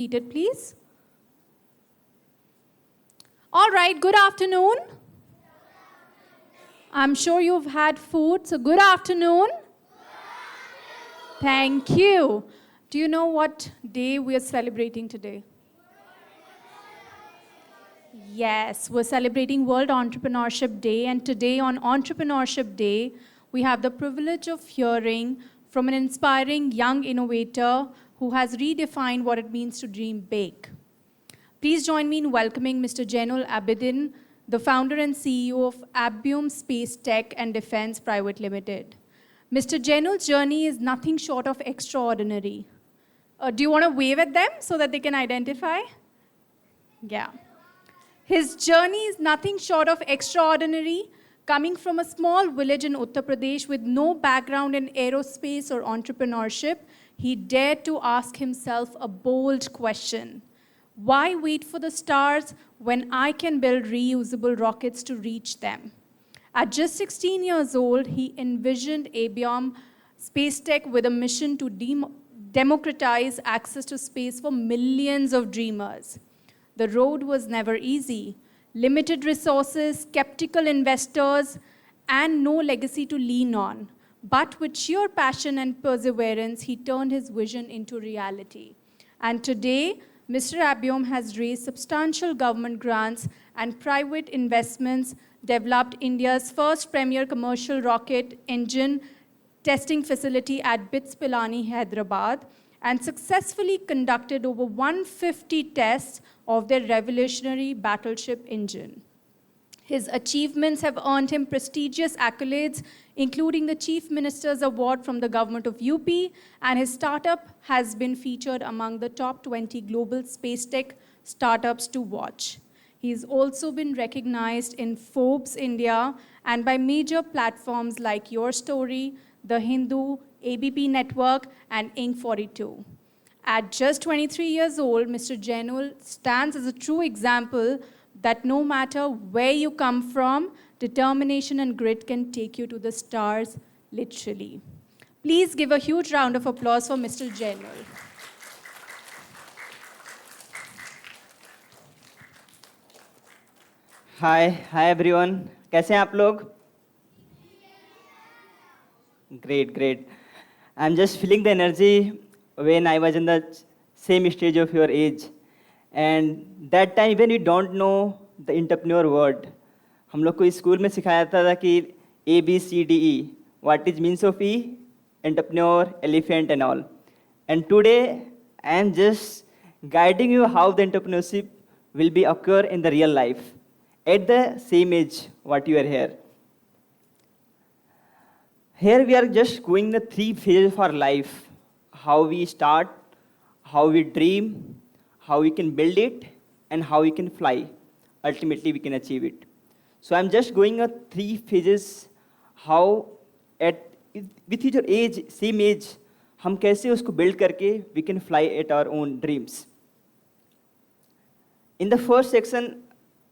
Seated, please. All right, good afternoon. I'm sure you've had food, so good afternoon. Thank you. Do you know what day we are celebrating today? Yes, we're celebrating World Entrepreneurship Day, and today on Entrepreneurship Day, we have the privilege of hearing from an inspiring young innovator who has redefined what it means to dream big. Please join me in welcoming Mr. Jainul Abedin, the founder and CEO of Abyom SpaceTech and Defense Private Limited. Mr. Jainul's journey is nothing short of extraordinary. Do you want to wave at them so that they can identify? Yeah. His journey is nothing short of extraordinary, coming from a small village in Uttar Pradesh with no background in aerospace or entrepreneurship. He dared to ask himself a bold question. Why wait for the stars when I can build reusable rockets to reach them? At just 16 years old, he envisioned Abyom SpaceTech with a mission to democratize access to space for millions of dreamers. The road was never easy. Limited resources, skeptical investors, and no legacy to lean on. But with sheer passion and perseverance, he turned his vision into reality. And today, Mr. Abyom has raised substantial government grants and private investments, developed India's first premier commercial rocket engine testing facility at BITS Pilani, Hyderabad, and successfully conducted over 150 tests of their revolutionary battleship engine. His achievements have earned him prestigious accolades, including the Chief Minister's Award from the government of UP, and his startup has been featured among the top 20 global space tech startups to watch. He's also been recognized in Forbes India and by major platforms like Your Story, The Hindu, ABP Network, and Inc. 42. At just 23 years old, Mr. Jainul stands as a true example that no matter where you come from, determination and grit can take you to the stars, literally. Please give a huge round of applause for Mr. Jainul. Hi everyone. कैसे हैं आप लोग? Great. I'm just feeling the energy when I was in the same stage of your age. And that time when we don't know the entrepreneur word, हम लोग को school में सिखाया था कि ABCDE, what is means of E, entrepreneur, elephant and all. And today I am just guiding you how the entrepreneurship will be occur in the real life at the same age what you are here. Here we are just going the three phases of our life, how we start, how we dream, how we can build it, and how we can fly. Ultimately, we can achieve it. So I'm just going a three phases, how with your age, same age, हम कैसे उसको build करके we can fly at our own dreams. In the first section,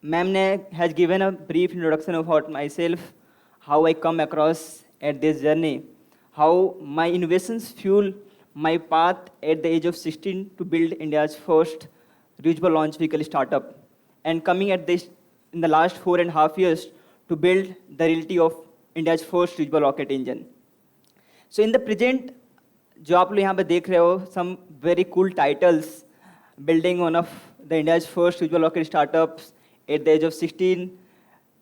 ma'am has given a brief introduction about myself, how I come across at this journey, how my innovations fuel my path at the age of 16 to build India's first reusable launch vehicle startup, and coming at this in the last 4.5 years to build the reality of India's first reusable rocket engine. So in the present, जो आप लोग यहाँ पे देख रहे हो, some very cool titles, building one of the India's first reusable rocket startups at the age of 16,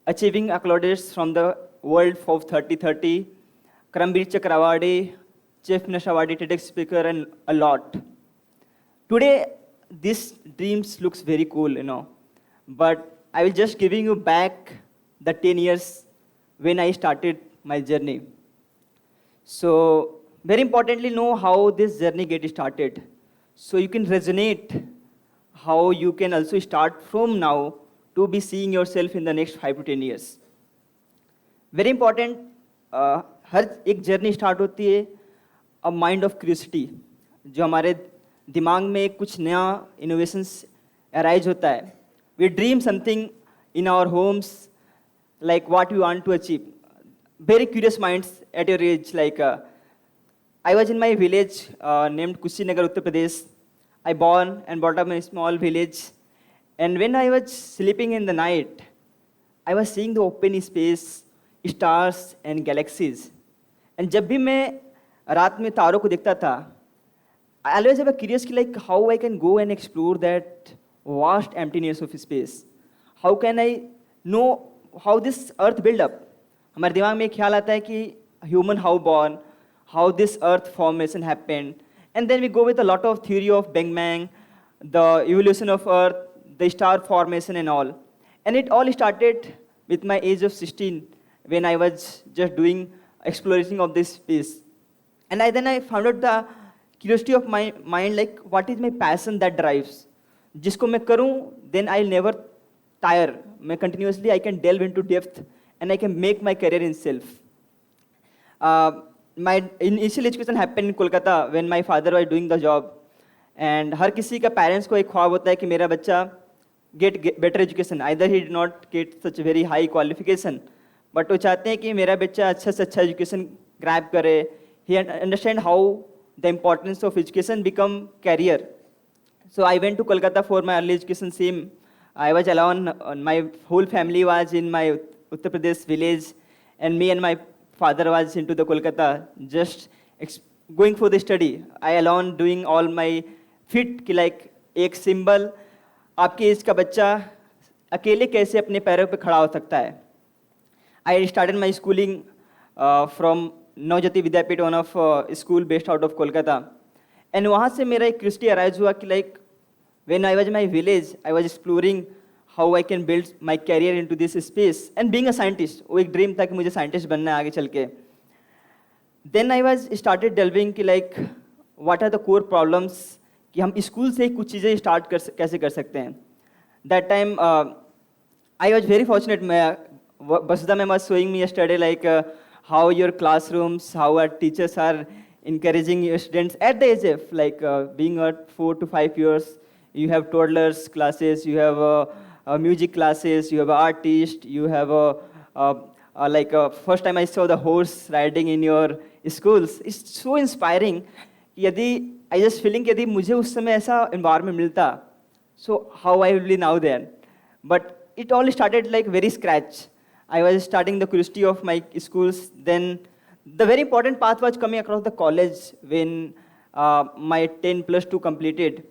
achieving accolades from the World of 3030, Karambir Chakra Award, Chief Minister Award, TEDx speaker, and a lot. Today, these dreams looks very cool, but I will just giving you back the 10 years when I started my journey. So, very importantly, know how this journey get started. So you can resonate how you can also start from now to be seeing yourself in the next 5 to 10 years. Very important, हर एक journey start होती है a mind of curiosity, जो हमारे दिमाग में कुछ नया innovations arise होता है. We dream something in our homes like what we want to achieve. Very curious minds at your age. Like I was in my village named Kushinagar, Uttar Pradesh. I born and brought up in a small village. And when I was sleeping in the night, I was seeing the open space, stars and galaxies. And जब भी मैं रात में तारों को देखता था, I always have a curiosity like how I can go and explore that vast emptiness of space. How can I know how this earth build up? हमारे दिमाग में एक ख्याल आता है कि human how born, how this earth formation happened, and then we go with a lot of theory of Big Bang, the evolution of earth, the star formation and all. And it all started with my age of 16 when I was just doing exploration of this space. And then I found out the curiosity of my mind, like what is my passion that drives. जिसको मैं करूं, then I'll never tire. मैं continuously I can delve into depth and I can make my career in self. My initial education happened in Kolkata when my father was doing the job. And हर किसी का parents को एक ख्वाब होता है कि मेरा बच्चा get better education. Either he did not get such a very high qualification, but वो चाहते हैं कि मेरा बच्चा अच्छा से अच्छा education grab करे. He understand how the importance of education become career. So I went to Kolkata for my early education. Same, I was alone. My whole family was in my Uttar Pradesh village, and me and my father was into the Kolkata, just going for the study. I alone doing all my fit कि like एक symbol आपके as का बच्चा अकेले कैसे अपने पैरों पे खड़ा हो सकता है. I started my schooling from Navjyoti Vidyapeeth, one of school based out of Kolkata. And वहाँ से मेरा एक curiosity arise हुआ कि like when I was in my village, I was exploring how I can build my career into this space. And being a scientist, वो एक dream था कि मुझे scientist बनना है आगे चल के. Then I was started delving कि like what are the core problems कि हम स्कूल से ही कुछ चीज़ें स्टार्ट कैसे कर सकते हैं. That time I was very fortunate. Basudha ma'am was showing me yesterday like how your classrooms, how our teachers are encouraging your students at the age of like being at 4 to 5 years. You have toddlers classes, you have music classes, you have artists, you have like first time I saw the horse riding in your schools. It's so inspiring. यदि I just feeling कि यदि मुझे उस समय ऐसा environment मिलता, so how I will be now then. But it all started like very scratch. I was starting the curiosity of my schools. Then the very important path was coming across the college when my 10 plus 2 completed.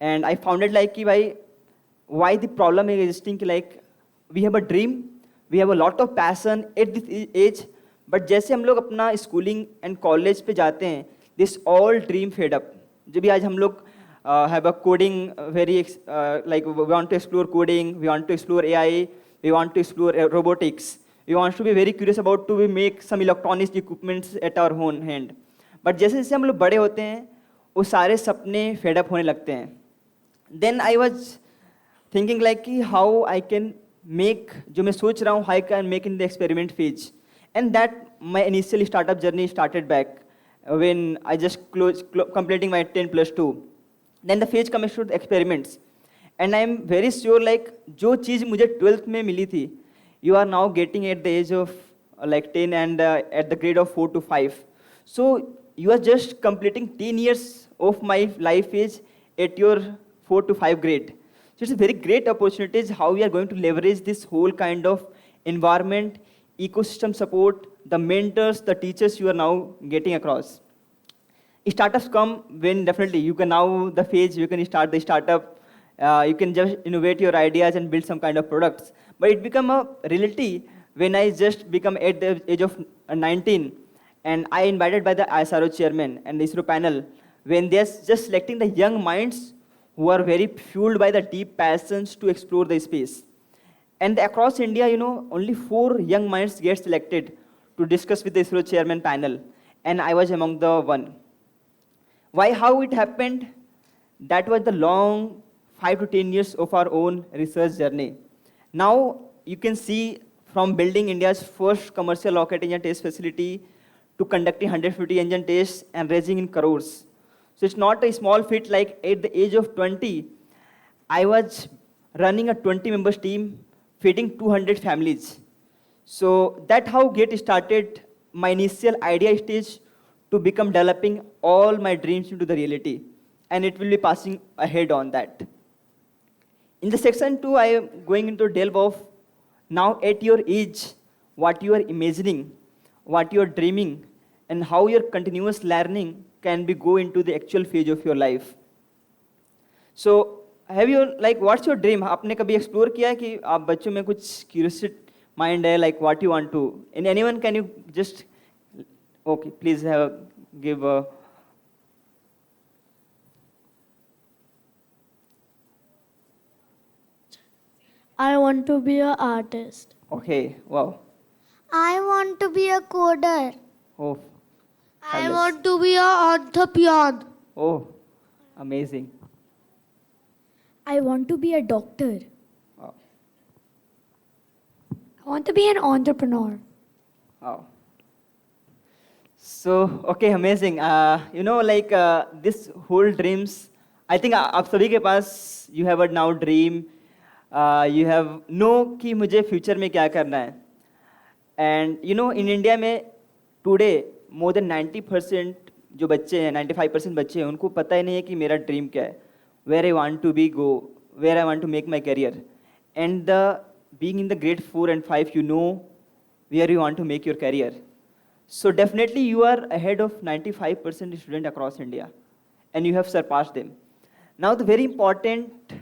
And I found it like why the problem is existing like we have a dream, we have a lot of passion at this age, but जैसे हम लोग अपना schooling and college पे जाते हैं, this all dream fade up. जब भी आज हम लोग have a coding very like we want to explore coding, we want to explore AI, we want to explore robotics, we want to be very curious about to make some electronics equipments at our own hand. But जैसे जैसे हम लोग बड़े होते हैं, वो सारे सपने fade up होने लगते हैं. Then I was thinking like how I can make जो मैं सोच रहा हूँ how I can make in the experiment phase. And that my initial startup journey started back when I just completing my 10 plus 2. Then the phase comes to the experiments. And I am very sure like जो चीज़ मुझे 12th में मिली थी, you are now getting at the age of like 10 and at the grade of 4 to 5. So you are just completing 10 years of my life age at your 4 to 5 grade. So it's a very great opportunity how we are going to leverage this whole kind of environment, ecosystem support, the mentors, the teachers you are now getting across. Startups come when definitely you can now the phase you can start the startup, you can just innovate your ideas and build some kind of products. But it become a reality when I just become at the age of 19 and I invited by the ISRO chairman and the ISRO panel when they're just selecting the young minds who are very fueled by the deep passions to explore the space. And across India, only 4 young minds get selected to discuss with the ISRO chairman panel. And I was among the one. Why, how it happened? That was the long 5 to 10 years of our own research journey. Now you can see from building India's first commercial rocket engine test facility to conducting 150 engine tests and raising in crores. So it's not a small feat. Like at the age of 20, I was running a 20 members team, feeding 200 families. So that's how get started my initial idea stage to become developing all my dreams into the reality. and it will be passing ahead on that. In the section 2, I am going into delve of now at your age, what you are imagining, what you are dreaming, and how your continuous learning can be go into the actual phase of your life. So, have you like what's your dream? आपने कभी explore किया है कि आप बच्चों में कुछ curious mind है like what you want to? And anyone can you just okay please give a I want to be an artist. okay wow I want to be a coder. oh I fabulous. want to be an entrepreneur. Oh amazing I want to be a doctor. wow. I want to be an entrepreneur. Wow. So, okay, amazing. You know, like this whole dreams, I think आप सभी के पास you have a now dream, you have know कि मुझे future में क्या करना है. And you know, in India में today more than 90% जो बच्चे हैं, 95% बच्चे हैं, उनको पता ही नहीं है कि मेरा dream क्या है. Where I want to be go, where I want to make my career. And being in the grade 4 and 5, you know where you want to make your career. So definitely you are ahead of 95% student across India and you have surpassed them. Now the very important,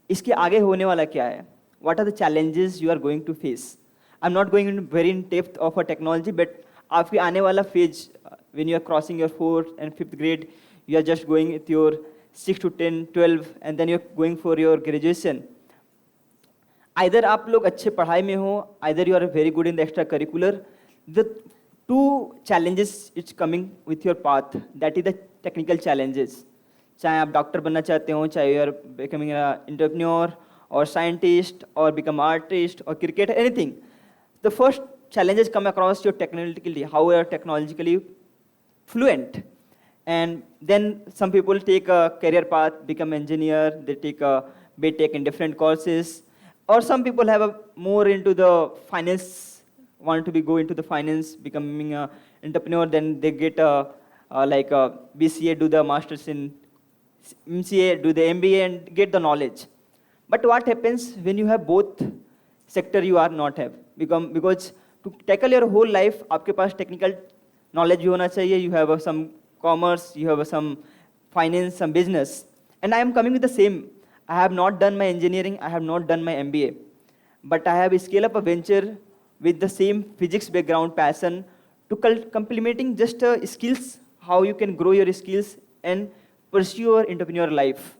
इसके आगे होने वाला क्या है? What are the challenges you are going to face? I'm not going into very in depth of a technology, but आपके आने वाला phase, when you are crossing your 4th and 5th grade, you are just going with your 6 to 10, 12, and then you're going for your graduation. Either आप लोग अच्छे पढ़ाई में हो, either you are very good in the extracurricular. The two challenges it's coming with your path, that is the technical challenges. चाहे आप doctor बनना चाहते हो, चाहे you are becoming an entrepreneur or scientist or become artist or cricketer, anything. The first challenges come across your technically, how you are technologically fluent. And then some people take a career path, become engineer, they take a BTech in different courses. Or some people have a more into the finance, want to be go into the finance, becoming an entrepreneur, then they get like a BCA, do the masters in MCA, do the MBA and get the knowledge. But what happens when you have both sector you are not have? Because to tackle your whole life, आपके पास technical knowledge भी होना चाहिए, you have some commerce, you have some finance, some business. And I am coming with the same. I have not done my engineering, I have not done my MBA. But I have scaled up a venture with the same physics background passion to complementing just skills, how you can grow your skills and pursue your entrepreneur life.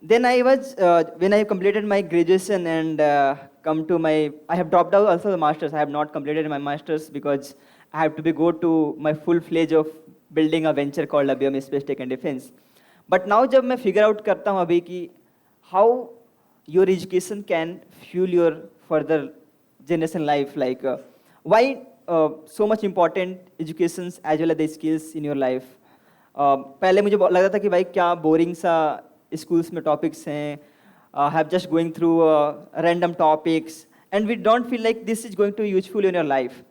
Then I was, when I completed my graduation and I have dropped out also the masters. I have not completed my masters because I have to go to my full fledged of building a venture called Abyom SpaceTech and Defense. But now जब मैं figure out करता हूँ अभी कि how your education can fuel your further generation life, like why so much important educations as well as the skills in your life. पहले मुझे लगता था कि भाई क्या boring सा schools में topics हैं, have just going through random topics and we don't feel like this is going to be useful in your life.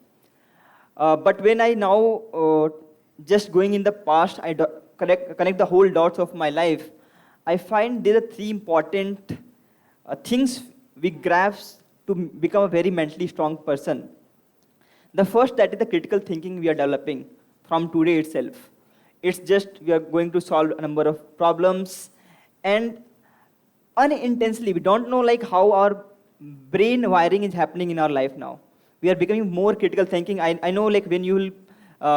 But when I now just going in the past, I connect the whole dots of my life, I find there are three important things we grasp to become a very mentally strong person. The first, that is the critical thinking we are developing from today itself. It's just we are going to solve a number of problems and unintentionally, we don't know like how our brain wiring is happening in our life now. We are becoming more critical thinking. I know like when you will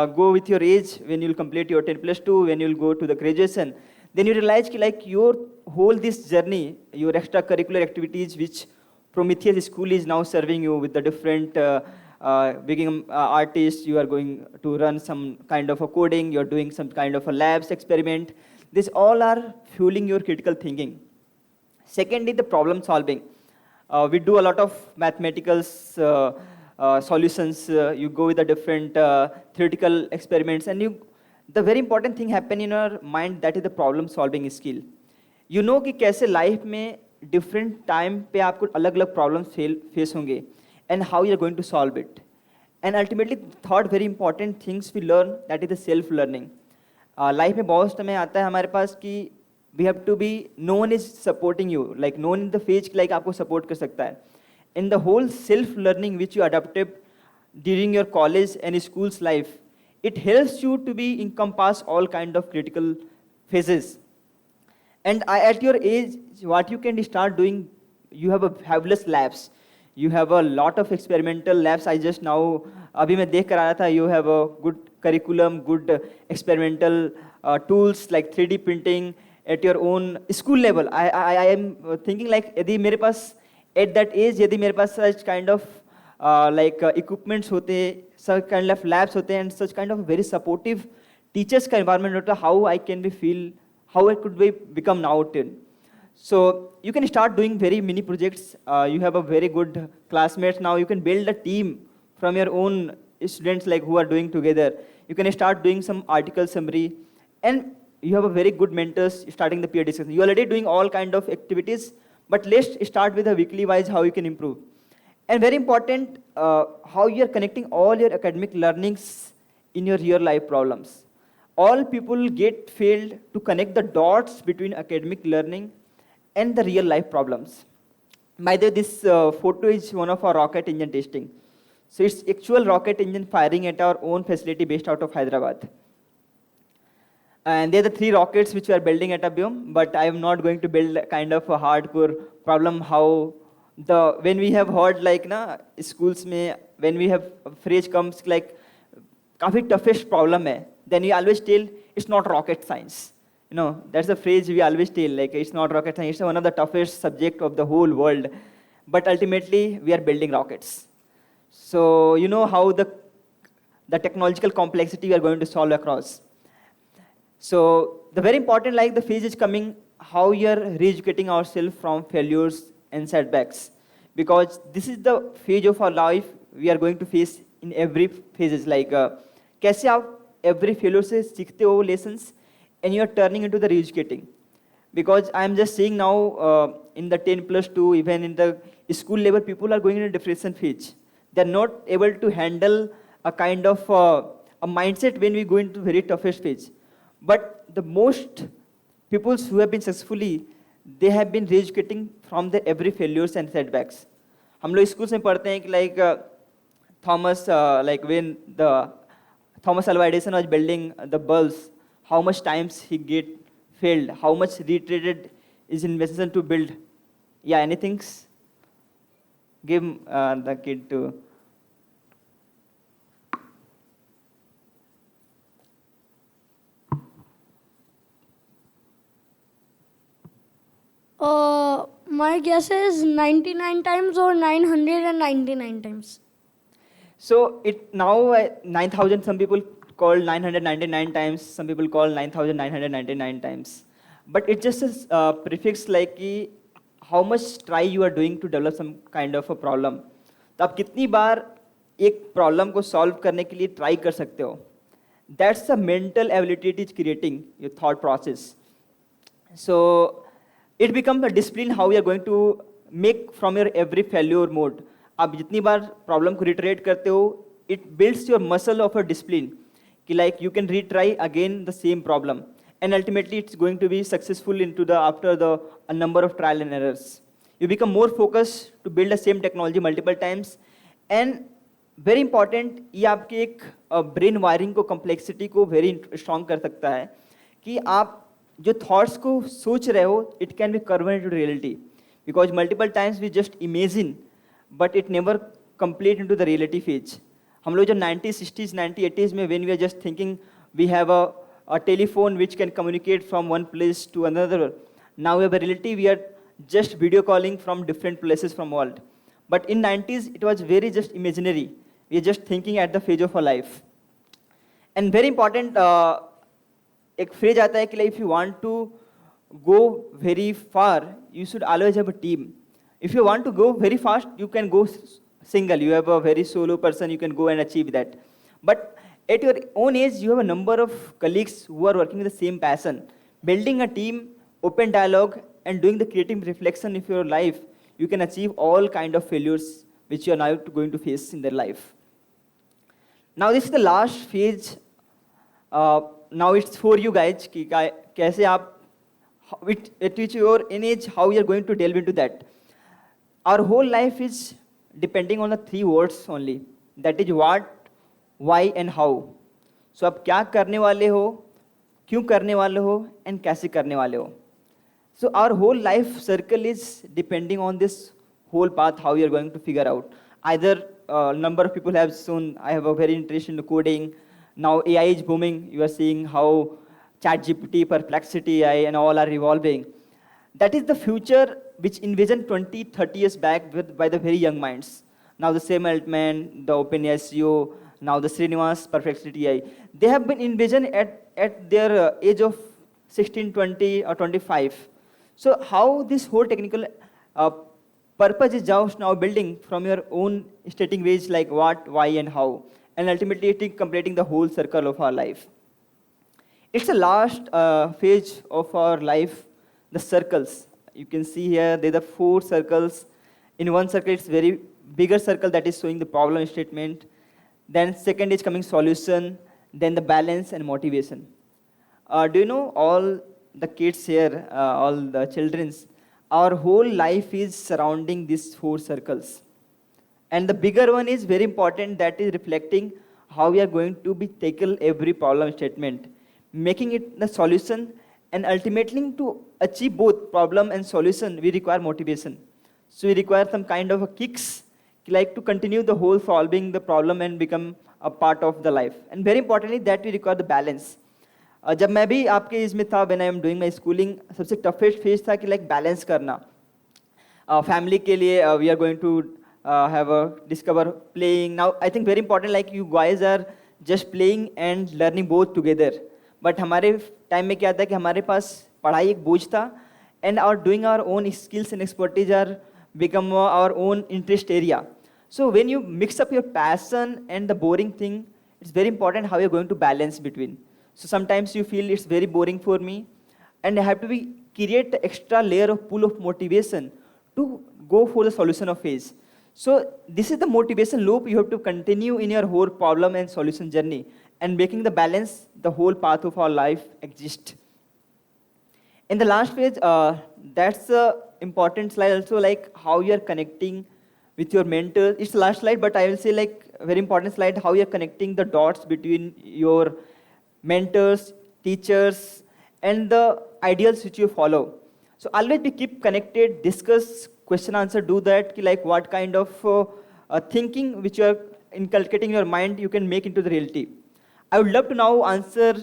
go with your age, when you will complete your 10+2, when you will go to the graduation, then you realize like your whole this journey, your extracurricular activities which Prometheus School is now serving you with the different being artists, you are going to run some kind of a coding, you're doing some kind of a labs experiment. These all are fueling your critical thinking. Second is the problem solving. We do a lot of mathematical solutions. You go with the different theoretical experiments and the very important thing happen in your mind, that is the problem solving skill. You know कि कैसे life में different time पे आपको अलग-अलग problems face होंगे and how you are going to solve it. And ultimately, third very important things we learn, that is the self-learning. Life में बहुत समय आता है हमारे पास कि we have to be, no one is supporting you, like no one in the phase like आपको support कर सकता है. In the whole self learning which you adopted during your college and schools life, it helps you to be encompass all kind of critical phases. And at your age, what you can start doing, you have a fabulous labs, you have a lot of experimental labs. I just now abhi मैं देख कर आया था, you have a good curriculum, good experimental tools like 3D printing at your own school level. I am thinking like यदि मेरे पास at that age यदि मेरे पास such kind of equipments होते, such kind of labs होते हैं, and such kind of very supportive teachers का environment होता, how I can be feel, how I could be become now 10. So you can start doing very mini projects. You have a very good classmates now. You can build a team from your own students like who are doing together. You can start doing some article summary, and you have a very good mentors starting the peer discussion. You are already doing all kind of activities, but let's start with a weekly wise how you can improve. And very important, how you are connecting all your academic learnings in your real life problems. All people get failed to connect the dots between academic learning and the real life problems. By the way, this photo is one of our rocket engine testing. So it's actual rocket engine firing at our own facility based out of Hyderabad. And they're the 3 rockets which we are building at Abyom, but I am not going to build kind of a hardcore problem how when we have heard like na schools mein, when we have a phrase comes like काफी toughest problem hai, then we always tell it's not rocket science. You know, that's the phrase we always tell, like it's not rocket science, it's one of the toughest subject of the whole world. But ultimately we are building rockets. So you know how the technological complexity we are going to solve across. So the very important like the phase is coming, how you are re-educating ourselves from failures and setbacks, because this is the phase of our life we are going to face in every phases. Like कैसे आप every failure से सीखते हो lessons and you are turning into the re-educating. Because I am just seeing now in the 10+2, even in the school level, people are going in a depression phase. They are not able to handle a kind of a mindset when we go into very toughest phase. But the most people who have been successfully, they have been re-educating from the every failures and setbacks. हम लोग school में पढ़ते हैं कि like when the Thomas Alva Edison was building the bulbs, how much times he get failed, how much retreated his invention to build. Yeah, anything? Give the kid to. My guess is 99 times or 999 times. So it now 9,000, some people call 999 times, some people call 9,999 times. But it's just a prefix like कि how much try you are doing to develop some kind of a problem. तो आप कितनी बार एक problem को solve करने के लिए try कर सकते हो. That's the mental ability it is creating your thought process. So it becomes a discipline how you are going to make from your every failure mode. आप जितनी बार प्रॉब्लम को रिटरेट करते हो, it builds your muscle of a discipline कि like you can retry again the same problem and ultimately it's going to be successful in to the after the number of trial and errors. You become more focus to build the same technology multiple times. And very important, ये आपके एक brain wiring को, complexity को very strong कर सकता है कि आप जो थॉट्स को सोच रहे हो, it can be converted to reality. Because multiple times we just imagine but it never complete into the reality phase. हम लोग जो 90s, 60s, 90s, 80s में when we are just thinking we have a telephone which can communicate from one place to another. Now we have a reality, we are just video calling from different places from world. But in 90s it was very just imaginary. We are just thinking at the phase of our life. And very important, एक phrase आता है कि like if you want to go very far, you should always have a team. If you want to go very fast, you can go single. You have a very solo person, you can go and achieve that. But at your own age, you have a number of colleagues who are working with the same passion. Building a team, open dialogue, and doing the creative reflection of your life, you can achieve all kind of failures which you are now going to face in their life. Now this is the last phase now it's for you guys कि कैसे आप at which your in age how you are going to delve into that. Our whole life is depending on the three words only. That is what, why and how. So आप क्या करने वाले हो, क्यों करने वाले हो and कैसे करने वाले हो. So our whole life circle is depending on this whole path how you are going to figure out. Either number of people have shown I have a very interest in coding. Now AI is booming. You are seeing how ChatGPT, Perplexity AI and all are evolving. That is the future which envisioned 20, 30 years back by the very young minds. Now the Sam Altman, the OpenSEO, now the Srinivas, Perplexity AI. They have been envisioned at their age of 16, 20 or 25. So how this whole technical purpose is just now building from your own stating ways like what, why and how. And ultimately it is completing the whole circle of our life. It's the last phase of our life, the circles. You can see here, there are 4 circles. In one circle, it's very bigger circle that is showing the problem statement. Then second is coming solution, then the balance and motivation. Do you know all the kids here, all the children's, our whole life is surrounding these 4 circles. And the bigger one is very important, that is reflecting how we are going to be tackle every problem statement, making it the solution, and ultimately to achieve both problem and solution, we require motivation. So we require some kind of a kicks, like to continue the whole solving the problem and become a part of the life. And very importantly, that we require the balance. जब मैं भी आपके इसमें था, when I am doing my schooling, सबसे toughest phase था कि like balance करना. Family के लिए we are going to have a discover playing. Now I think very important, like you guys are just playing and learning both together. But हमारे time में क्या था कि हमारे पास पढ़ाई एक बोझ था, and our doing our own skills and expertise are become our own interest area. So when you mix up your passion and the boring thing, it's very important how you're going to balance between. So sometimes you feel it's very boring for me, and I have to create extra layer of pool of motivation to go for the solution of phase. So this is the motivation loop you have to continue in your whole problem and solution journey, and making the balance, the whole path of our life exist. In the last page, that's the important slide also, like how you are connecting with your mentors. It's the last slide, but I will say like a very important slide, how you are connecting the dots between your mentors, teachers, and the ideals which you follow. So always be keep connected, discuss, question, answer, do that, ki like what kind of thinking which you are inculcating in your mind you can make into the reality. I would love to now answer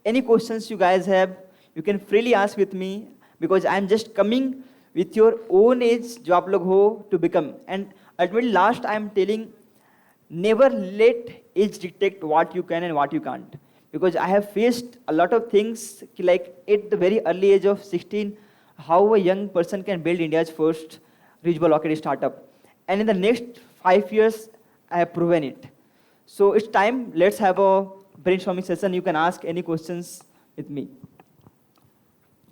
any questions you guys have. You can freely ask with me, because I am just coming with your own age जो आप लोग हो to become. And ultimately last I am telling, never let age dictate what you can and what you can't. Because I have faced a lot of things, like at the very early age of 16, how a young person can build India's first reachable rocket startup. And in the next 5 years, I have proven it. So it's time, let's have a brainstorming session. You can ask any questions with me.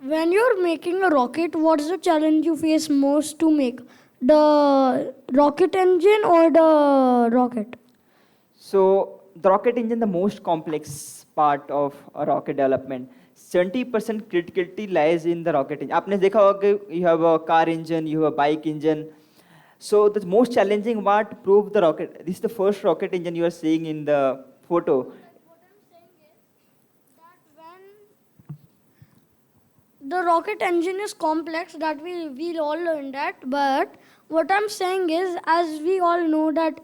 When you're making a rocket, what's the challenge you face most to make? The rocket engine or the rocket? So the rocket engine, the most complex part of a rocket development. 70% criticality lies in the rocket engine. आपने देखा होगा कि you have a car engine, you have a bike engine. So the most challenging part to prove the rocket. This is the first rocket engine you are seeing in the photo. What I'm saying is that when the rocket engine is complex, that we'll all learn that. But what I'm saying is, as we all know that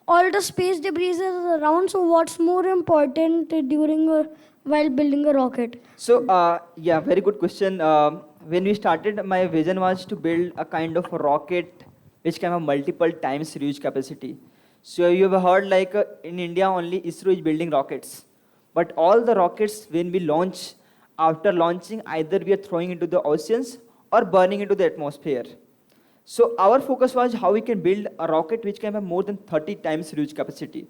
all the space debris is around, so what's more important while building a rocket? So yeah, very good question. When we started, my vision was to build a kind of a rocket which can have multiple times reuse capacity. So you have heard like in India only ISRO is building rockets. But all the rockets when we launch, after launching either we are throwing into the oceans or burning into the atmosphere. So our focus was how we can build a rocket which can have more than 30 times reuse capacity.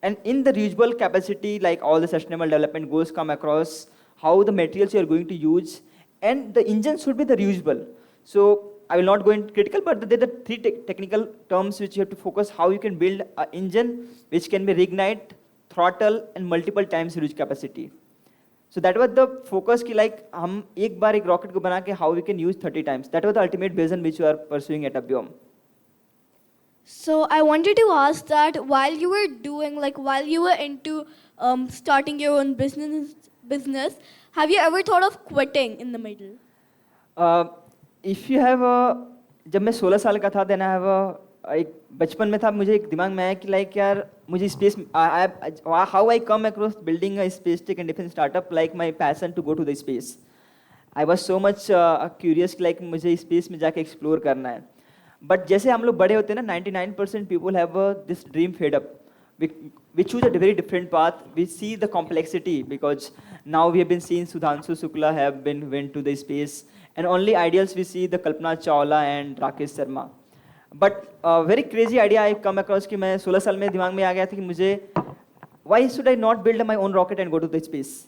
And in the reusable capacity, like all the sustainable development goals come across, how the materials you are going to use, and the engine should be the reusable. So I will not go into critical, but there are 3 technical terms which you have to focus, how you can build an engine which can be reignite, throttle, and multiple times reuse capacity. So that was the focus कि like हम एक बार एक rocket को बना के how we can use 30 times. That was the ultimate vision which we are pursuing at Abyom. So I wanted to ask that while you were doing, like while you were into starting your own business, have you ever thought of quitting in the middle? If you have a, जब मैं 16 साल का था then I have a, एक बचपन में था मुझे एक दिमाग में आया कि like यार मुझे space how I come across building a SpaceTech and defense startup like my passion to go to the space. I was so much curious like मुझे space में जाके explore करना है. But जैसे हम लोग बड़े होते हैं ना 99% people have this dream fade up. We choose a very different path. We see the complexity because now we have been seeing Sudhanshu Shukla have been went to the space and only ideals we see the Kalpana Chawla and Rakesh Sharma. But very crazy idea I come across कि मैं 16 साल में दिमाग में आ गया था कि मुझे why should I not build my own rocket and go to the space?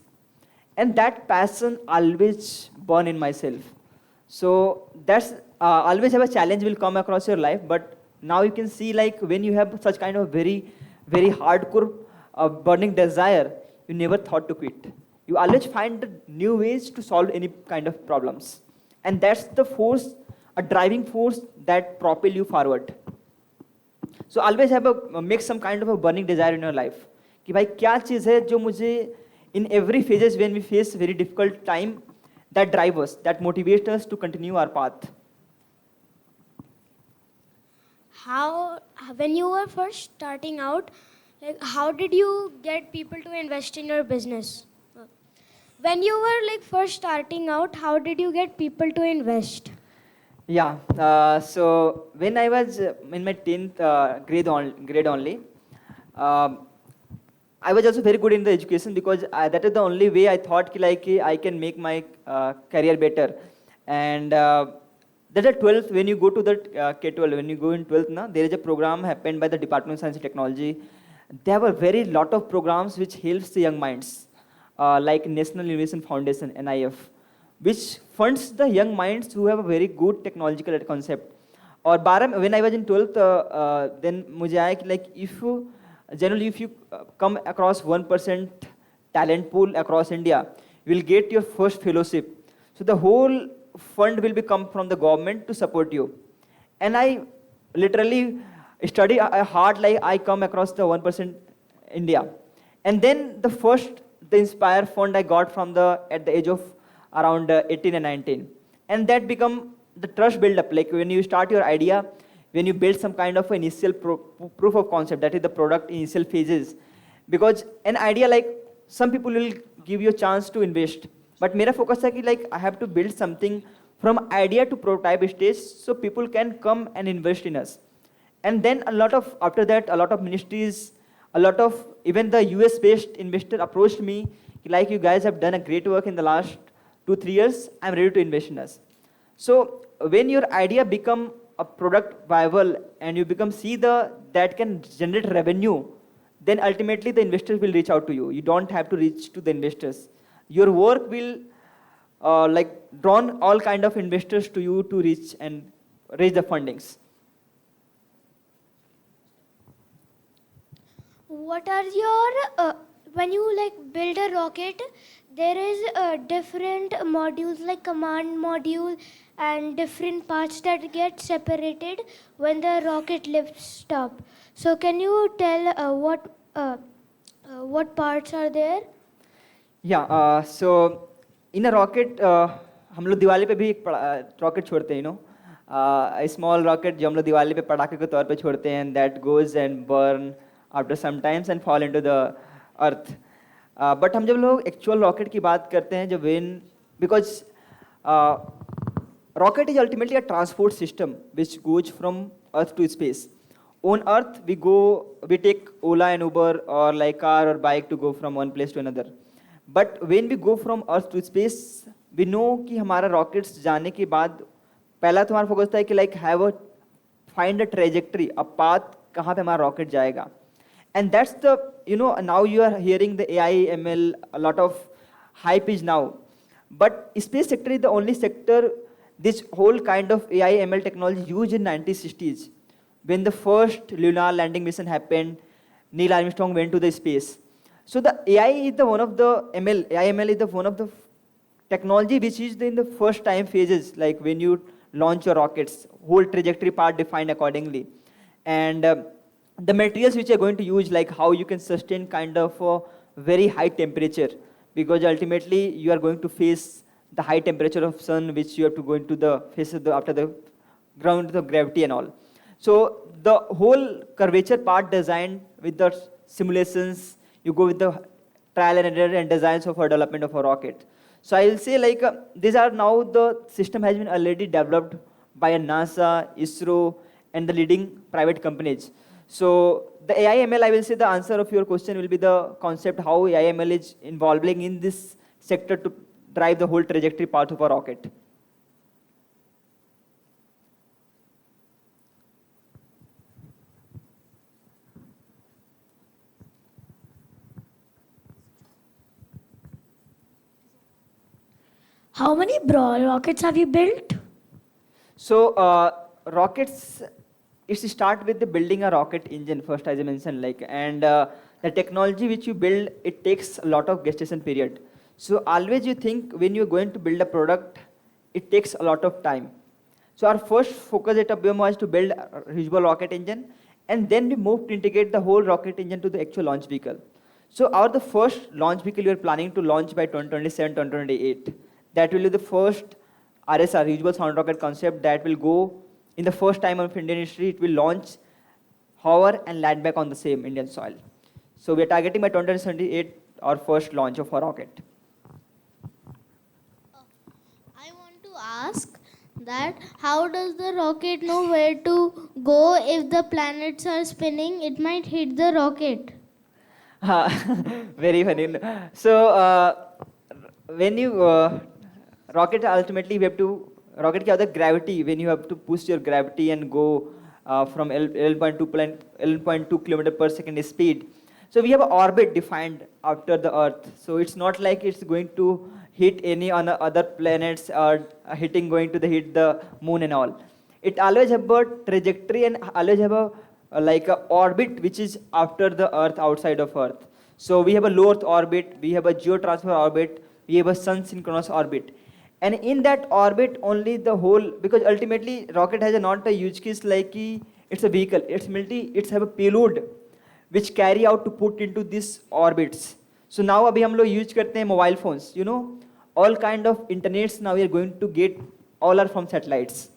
And that passion always burn in myself. So that's always have a challenge will come across your life, but now you can see like when you have such kind of very hardcore burning desire, you never thought to quit. You always find new ways to solve any kind of problems, and that's the force, a driving force that propel you forward. So always have a make some kind of a burning desire in your life कि भाई क्या चीज़ है जो मुझे in every phases when we face very difficult time that drive us, that motivates us to continue our path. How, when you were first starting out, like how did you get people to invest in your business? When you were like first starting out, how did you get people to invest? Yeah, so when I was in my 10th grade only, I was also very good in the education because that is the only way I thought ki like I can make my career better. And that is 12th, when you go to the K12, when you go in 12th, na, there is a program happened by the Department of Science and Technology. There were very lot of programs which helps the young minds, like National Innovation Foundation, NIF, which funds the young minds who have a very good technological concept. और 12 when I was in 12th, then मुझे आया कि like generally if you come across 1% talent pool across India, you will get your first fellowship. So the whole fund will come from the government to support you. And I literally study hard like I come across the 1% India. And then the Inspire fund I got from at the age of around 18 and 19. And that become the trust build up. Like when you start your idea, when you build some kind of initial proof of concept, that is the product initial phases. Because an idea like some people will give you a chance to invest. But मेरा focus है कि like I have to build something from idea to prototype stage so people can come and invest in us. And then after that, a lot of ministries, a lot of even the US based investor approached me like you guys have done a great work in the last 2-3 years, I'm ready to invest in us. So when your idea become a product viable and you that can generate revenue, then ultimately the investors will reach out to you. You don't have to reach to the investors. Your work will drawn all kind of investors to you to reach and raise the fundings. What are your, when you like build a rocket, there is different modules like command module and different parts that get separated when the rocket lifts up. So can you tell what parts are there? Yeah, so in a rocket, हम लोग दिवाली पे भी एक rocket छोड़ते हैं, a small rocket जो हम लोग दिवाली पे पटाखे के तौर पे छोड़ते हैं, and that goes and burn after some times and fall into the earth. But हम जब लोग actual rocket की बात करते हैं, जब because rocket is ultimately a transport system which goes from earth to space. On earth we take Ola and Uber or like car or bike to go from one place to another. But when we go from earth to space, we know कि हमारा rockets जाने के बाद पहला तो हमारा focus था कि like find a trajectory, a path कहाँ पे हमारा rocket जाएगा. And that's the, now you are hearing the AI, ML, a lot of hype is now. But space sector is the only sector this whole kind of AI, ML technology used in 1960s. When the first lunar landing mission happened, Neil Armstrong went to the space. So the AI is the one of the ML, AI ML is the one of the technology which is in the first time phases, like when you launch your rockets, whole trajectory part defined accordingly. And the materials which you're going to use, like how you can sustain kind of a very high temperature, because ultimately you are going to face the high temperature of sun, which you have to go into the face of the, after the ground, the gravity and all. So the whole curvature part designed with the simulations, you go with the trial and error and designs of a development of a rocket. So I will say like these are now the system has been already developed by a NASA, ISRO, and the leading private companies. So the AI ML, I will say the answer of your question will be the concept how AI ML is involving in this sector to drive the whole trajectory path of a rocket. How many rockets have you built? So rockets, it's start with the building a rocket engine first, as I mentioned, like, and the technology which you build, it takes a lot of gestation period. So always you think when you're going to build a product, it takes a lot of time. So our first focus at Abyom was to build a reusable rocket engine, and then we moved to integrate the whole rocket engine to the actual launch vehicle. So our the first launch vehicle we are planning to launch by 2027, 2028. That will be the first RSR, reusable sound rocket concept, that will go in the first time of Indian history. It will launch, hover, and land back on the same Indian soil. So we are targeting by 2078 our first launch of our rocket. I want to ask that how does the rocket know where to go if the planets are spinning? It might hit the rocket. Very funny. So when you rocket, ultimately we have to rocket के other gravity, when you have to push your gravity and go from 11.2 kilometer per second speed. So we have an orbit defined after the Earth. So it's not like it's going to hit any other planets or going to hit the moon and all. It always have a trajectory and always have a like a orbit which is after the Earth, outside of Earth. So we have a low Earth orbit, we have a geotransfer orbit, we have a sun synchronous orbit. And in that orbit only the whole, because ultimately rocket has not a use case like it's a vehicle, it's have a payload which carry out to put into these orbits. So now अभी हम लोग use करते हैं mobile phones, you know, all kind of internets now we are going to get, all are from satellites.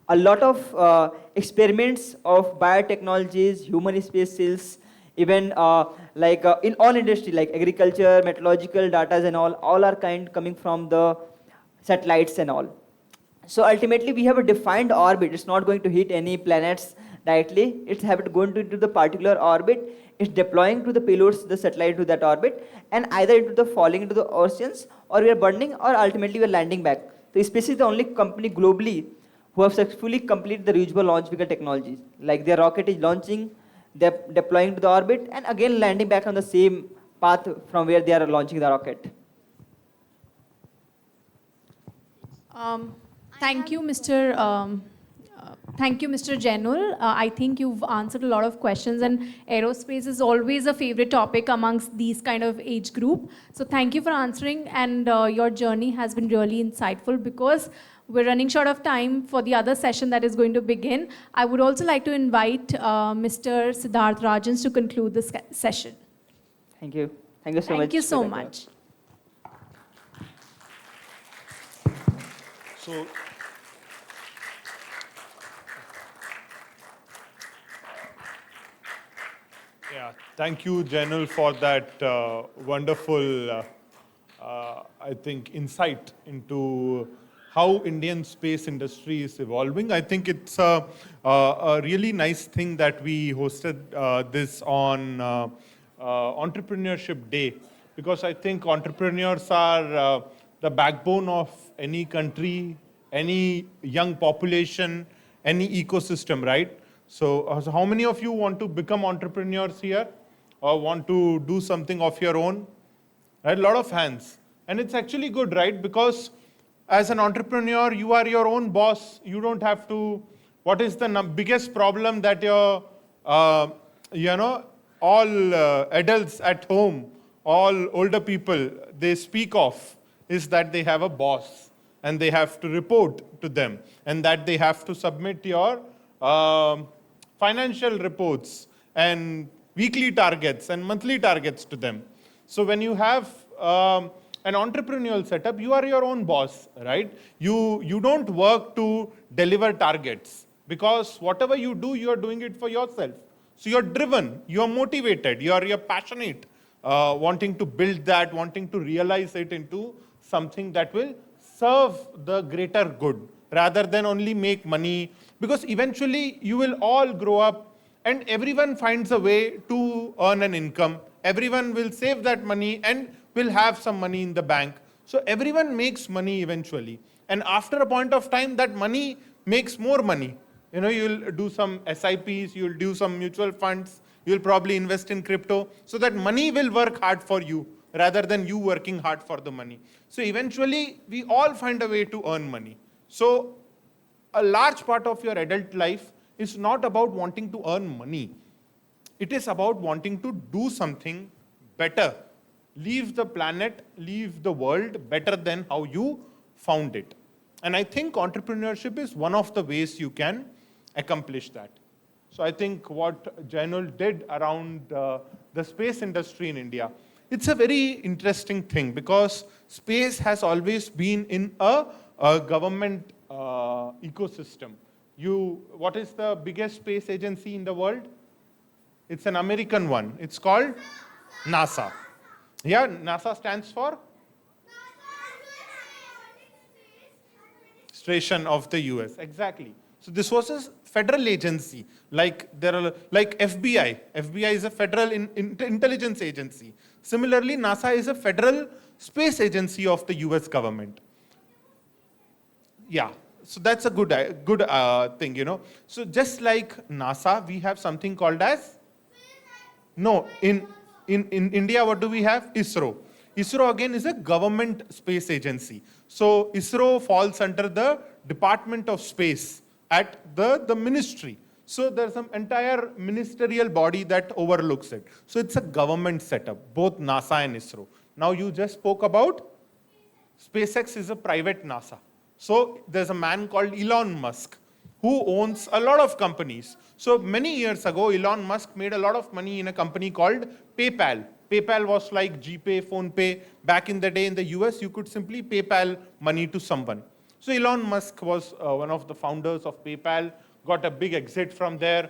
A lot of experiments of biotechnologies, human space cells, even in all industry like agriculture, meteorological data and all are coming from the satellites and all. So ultimately we have a defined orbit. It's not going to hit any planets directly. It's have to go into the particular orbit. It's deploying to the payloads, the satellite to that orbit, and either into the falling into the oceans, or we are burning, or ultimately we are landing back. So SpaceTech is the only company globally who have successfully completed the reusable launch vehicle technology. Like their rocket is launching, they're deploying to the orbit, and again landing back on the same path from where they are launching the rocket. Thank you, Mr. Jainul. I think you've answered a lot of questions, and aerospace is always a favorite topic amongst these kind of age group. So thank you for answering, and your journey has been really insightful. Because we're running short of time for the other session that is going to begin, I would also like to invite Mr. Siddharth Rajhans to conclude this session. Thank you. Thank you so much. Thank you so much. So, yeah, thank you, Jainul, for that wonderful, I think, insight into how Indian space industry is evolving. I think it's a really nice thing that we hosted this on Entrepreneurship Day, because I think entrepreneurs are the backbone of any country, any young population, any ecosystem, right? So how many of you want to become entrepreneurs here, or want to do something of your own? Right, a lot of hands. And it's actually good, right? Because as an entrepreneur, you are your own boss. You don't have to, what is the biggest problem that your, all adults at home all older people, they speak of is that they have a boss and they have to report to them and that they have to submit your financial reports and weekly targets and monthly targets to them. So when you have an entrepreneurial setup, you are your own boss, right? You don't work to deliver targets because whatever you do, you are doing it for yourself. So you're driven, you're motivated, you're passionate, wanting to build that, wanting to realize it into something that will serve the greater good rather than only make money. Because eventually you will all grow up and everyone finds a way to earn an income. Everyone will save that money and will have some money in the bank. So everyone makes money eventually. And after a point of time, that money makes more money. You know, you'll do some SIPs, you'll do some mutual funds, you'll probably invest in crypto. So that money will work hard for you rather than you working hard for the money. So eventually, we all find a way to earn money. So a large part of your adult life is not about wanting to earn money. It is about wanting to do something better. Leave the planet, leave the world better than how you found it. And I think entrepreneurship is one of the ways you can accomplish that. So I think what Jainul did around the space industry in India, it's a very interesting thing because space has always been in a government ecosystem. What is the biggest space agency in the world? It's an American one. It's called NASA. Yeah, NASA stands for Administration of the US. Exactly. So this was a federal agency, like FBI. FBI is a federal intelligence agency. Similarly, NASA is a federal space agency of the US government. Yeah, so that's a good thing, you know. So just like NASA, we have something called as in India, what do we have? ISRO. ISRO again is a government space agency. So ISRO falls under the Department of Space at the ministry. So there's some entire ministerial body that overlooks it. So it's a government setup, both NASA and ISRO. Now you just spoke about SpaceX is a private NASA. So there's a man called Elon Musk who owns a lot of companies. So many years ago, Elon Musk made a lot of money in a company called PayPal. PayPal was like GPay, PhonePe. Back in the day in the US, you could simply PayPal money to someone. So Elon Musk was one of the founders of PayPal, got a big exit from there.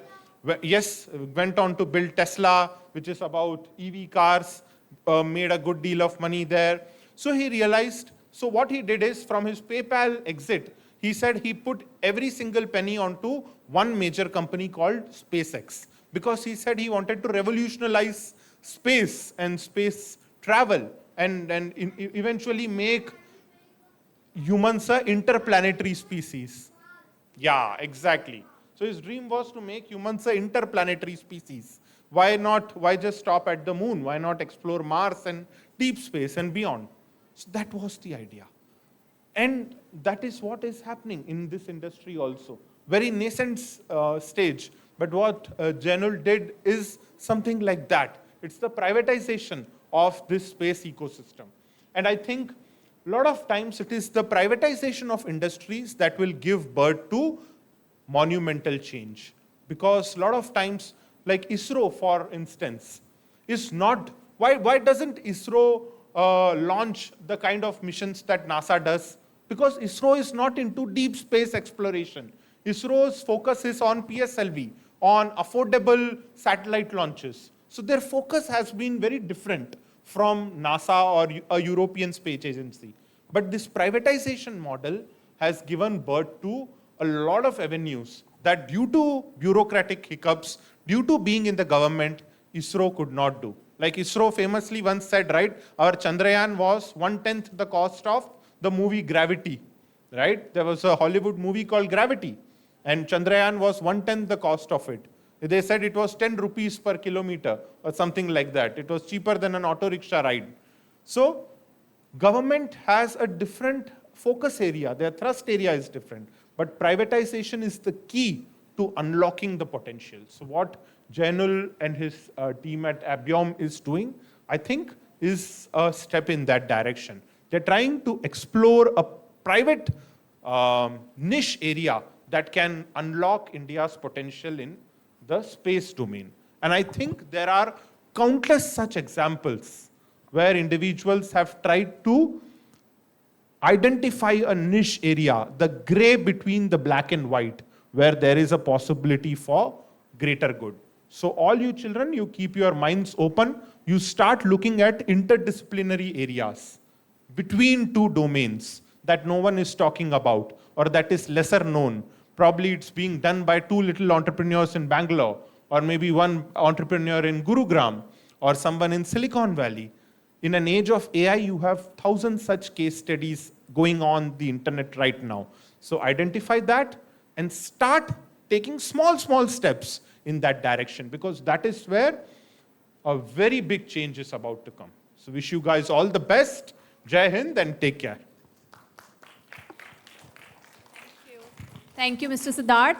Yes, went on to build Tesla, which is about EV cars, made a good deal of money there. So he realized, so what he did is from his PayPal exit, he said he put every single penny onto one major company called SpaceX because he said he wanted to revolutionize space and space travel and eventually make humans an interplanetary species. Yeah, exactly. So his dream was to make humans an interplanetary species. Why not? Why just stop at the moon? Why not explore Mars and deep space and beyond? So that was the idea. And that is what is happening in this industry also. Very nascent stage. But what Jainul did is something like that. It's the privatization of this space ecosystem. And I think a lot of times it is the privatization of industries that will give birth to monumental change. Because a lot of times, like ISRO, for instance, is not, why doesn't ISRO launch the kind of missions that NASA does? Because ISRO is not into deep space exploration. ISRO's focus is on PSLV, on affordable satellite launches. So their focus has been very different from NASA or a European space agency. But this privatization model has given birth to a lot of avenues that due to bureaucratic hiccups, due to being in the government, ISRO could not do. Like ISRO famously once said, right, our Chandrayaan was 1/10 the cost of the movie Gravity, right? There was a Hollywood movie called Gravity, and Chandrayaan was 1/10 the cost of it. They said it was 10 rupees per kilometer or something like that. It was cheaper than an auto rickshaw ride. So government has a different focus area. Their thrust area is different. But privatization is the key to unlocking the potential. So what Jainul and his team at Abyom is doing, I think is a step in that direction. They're trying to explore a private niche area that can unlock India's potential in the space domain. And I think there are countless such examples where individuals have tried to identify a niche area, the gray between the black and white, where there is a possibility for greater good. So all you children, you keep your minds open, you start looking at interdisciplinary areas between two domains that no one is talking about or that is lesser known. Probably it's being done by two little entrepreneurs in Bangalore, or maybe one entrepreneur in Gurugram, or someone in Silicon Valley. In an age of AI, you have thousands such case studies going on the internet right now. So identify that and start taking small steps in that direction, because that is where a very big change is about to come. So wish you guys all the best. Jai Hind and take care. Thank you, Mr. Siddharth.